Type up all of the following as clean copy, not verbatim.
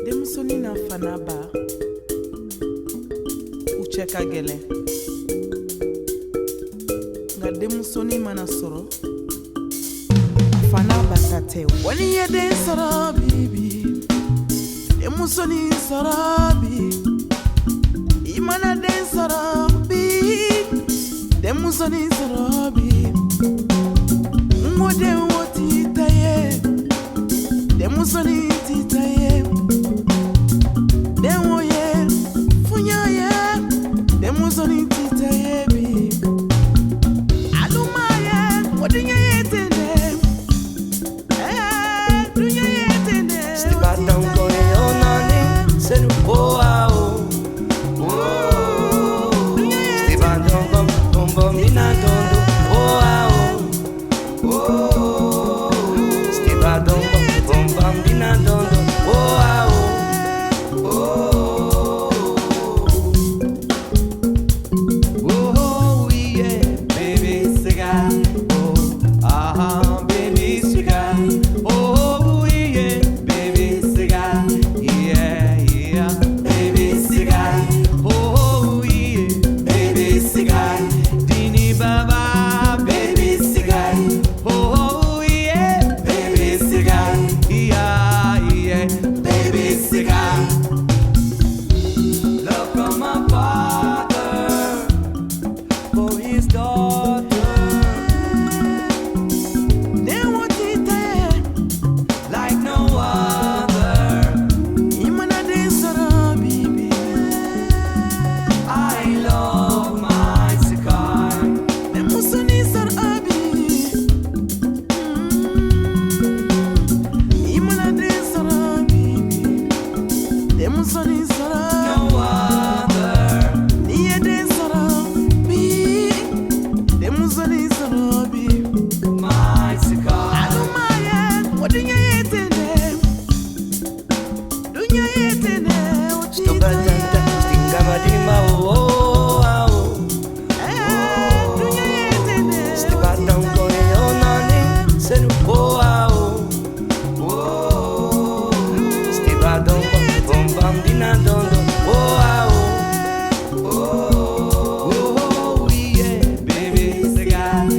Demusoni na fanaba ucheka gele nga demusoni mana soro fanaba tate wani ye den soro bibi demusoni soro bi imana den soro bi demusoni soro bi ngode woti taye demusoni titaye demo ye funya ye demusoni titaye bi aluma ye odinya ye tende dunya ye tende Stiba down kone onani senu oa o Stiba down bombo mina dondo oa o Stiba down bombo mina dondo oa o Oh yeah baby Sekai oh baby Sekai oh yeah baby Sekai yeah yeah baby Sekai oh yeah baby Sekai dini baba baby Sekai oh yeah baby Sekai yeah yeah baby Sekai love from my father for his daughter demo titaye like no other. imana den soro bibi I love my Sekai. demusoni soro bi imana den soro bibi demusoni soro No other. niye den soro bi demusoni soro bi My Sekai. aluma ye odinya ye tende dunya ye tende Stubadanta, otitaye stingamadima, oh, oh, dunya ye tende Stibadam kone onani, senu, oh, oh, Stibadam bombam dinadondo, oh, oh, yeah, baby Sekai,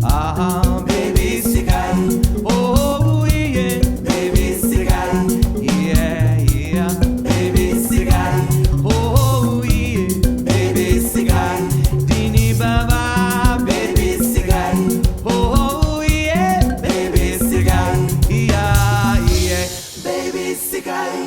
oh, baby Sekai, oh, yeah, baby Sekai, yeah, yeah, baby Sekai, oh, yeah, baby Sekai, dini baba, baby Sekai, oh, yeah, baby Sekai, yeah, yeah, baby Sekai.